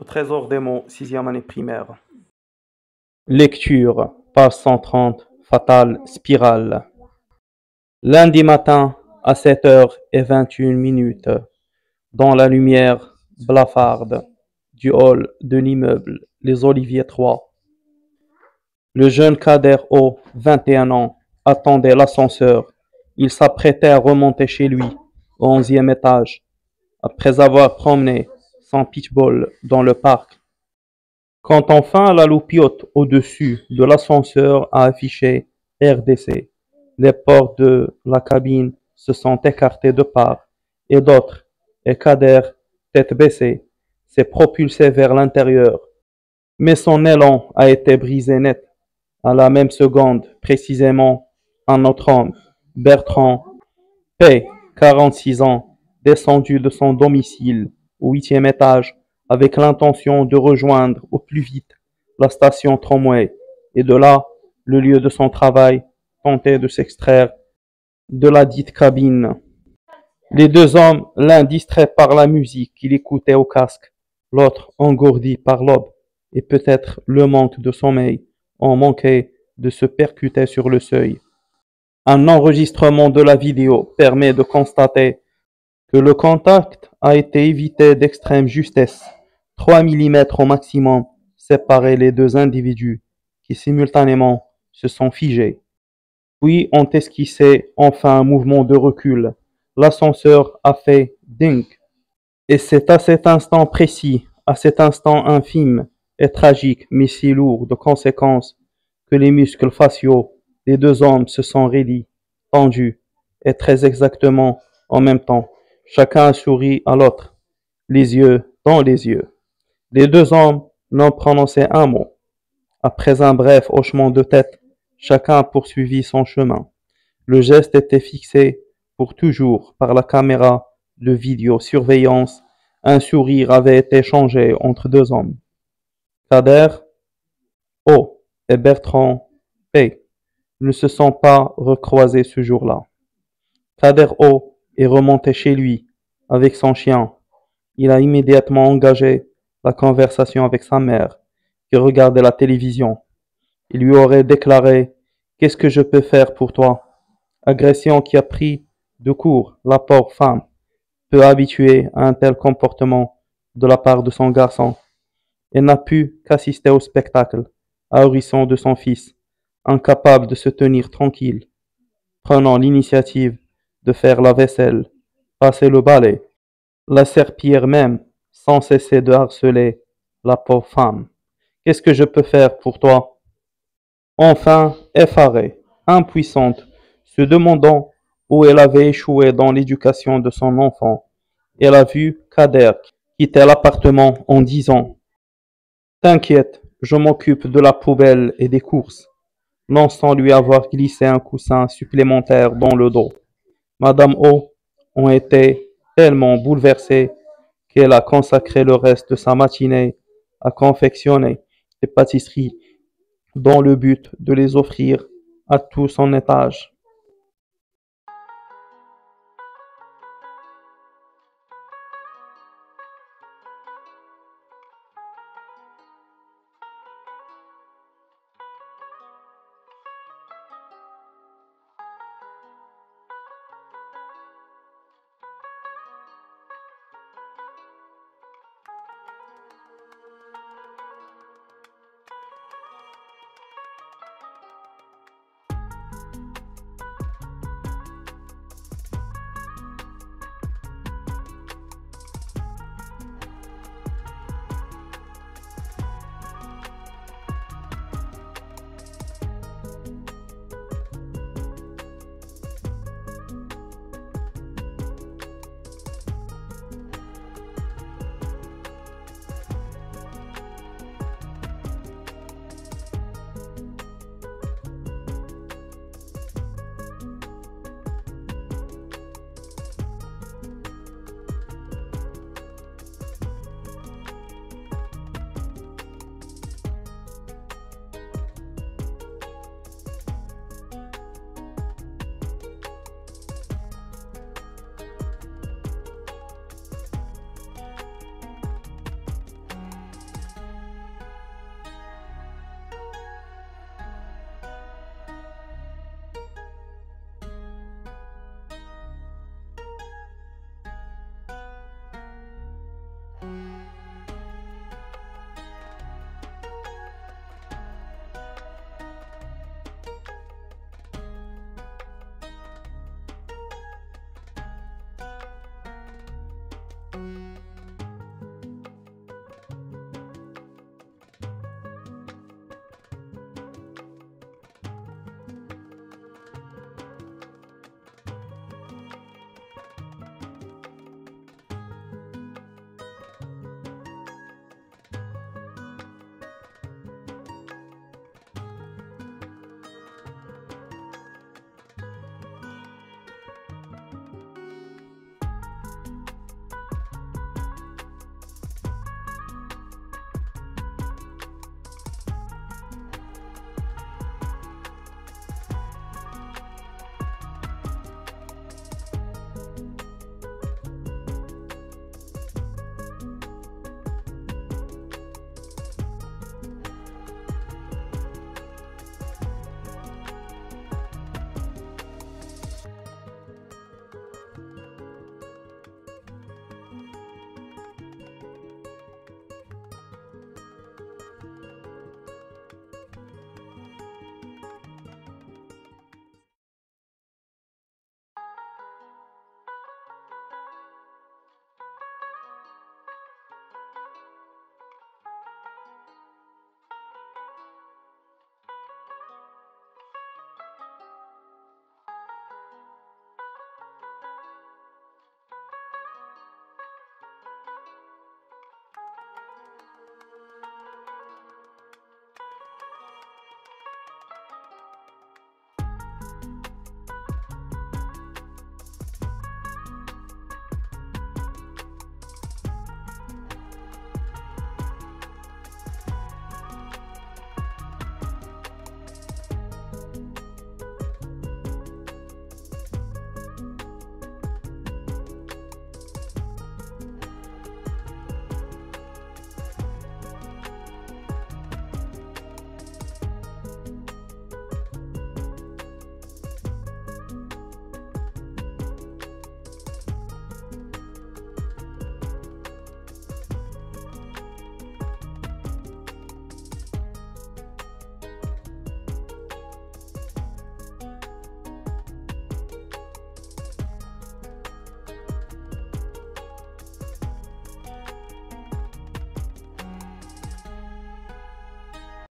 Trésor des mots, 6e année primaire. Lecture, page 130, fatale spirale. Lundi matin, à 7h21, dans la lumière blafarde du hall de l'immeuble Les Oliviers 3, le jeune Kader O, 21 ans, attendait l'ascenseur. Il s'apprêtait à remonter chez lui, au 11e étage, après avoir promené son pitbull dans le parc. Quand enfin la loupiote au-dessus de l'ascenseur a affiché RDC, les portes de la cabine se sont écartées de part et d'autre, et Kader, tête baissée, s'est propulsé vers l'intérieur. Mais son élan a été brisé net. À la même seconde, précisément, un autre homme, Bertrand P., 46 ans, descendu de son domicile au 8e étage avec l'intention de rejoindre au plus vite la station tramway et de là, le lieu de son travail, tenter de s'extraire de la dite cabine. Les deux hommes, l'un distrait par la musique qu'il écoutait au casque, l'autre engourdi par l'aube et peut-être le manque de sommeil, ont manqué de se percuter sur le seuil. Un enregistrement de la vidéo permet de constater que le contact a été évité d'extrême justesse. 3 mm au maximum séparaient les deux individus qui simultanément se sont figés. Puis ont esquissé enfin un mouvement de recul. L'ascenseur a fait ding. Et c'est à cet instant précis, à cet instant infime et tragique, mais si lourd de conséquences, que les muscles faciaux des deux hommes se sont raidis, tendus, et très exactement en même temps. Chacun sourit à l'autre, les yeux dans les yeux. Les deux hommes n'ont prononcé un mot. Après un bref hochement de tête, chacun poursuivit son chemin. Le geste était fixé pour toujours par la caméra de vidéosurveillance. Un sourire avait été échangé entre deux hommes. Kader O et Bertrand P ne se sont pas recroisés ce jour-là. Kader O est remonté chez lui avec son chien. Il a immédiatement engagé la conversation avec sa mère, qui regardait la télévision. Il lui aurait déclaré « Qu'est-ce que je peux faire pour toi ?» Agression qui a pris de court la pauvre femme, peu habituée à un tel comportement de la part de son garçon. Elle n'a pu qu'assister au spectacle ahurissant de son fils, incapable de se tenir tranquille, prenant l'initiative de faire la vaisselle, passer le balai, la serpillière même, sans cesser de harceler la pauvre femme. « Qu'est-ce que je peux faire pour toi ?» Enfin, effarée, impuissante, se demandant où elle avait échoué dans l'éducation de son enfant, elle a vu Kader quitter l'appartement en disant « T'inquiète, je m'occupe de la poubelle et des courses », non sans lui avoir glissé un coussin supplémentaire dans le dos. Madame O ont été tellement bouleversée qu'elle a consacré le reste de sa matinée à confectionner des pâtisseries dans le but de les offrir à tout son étage.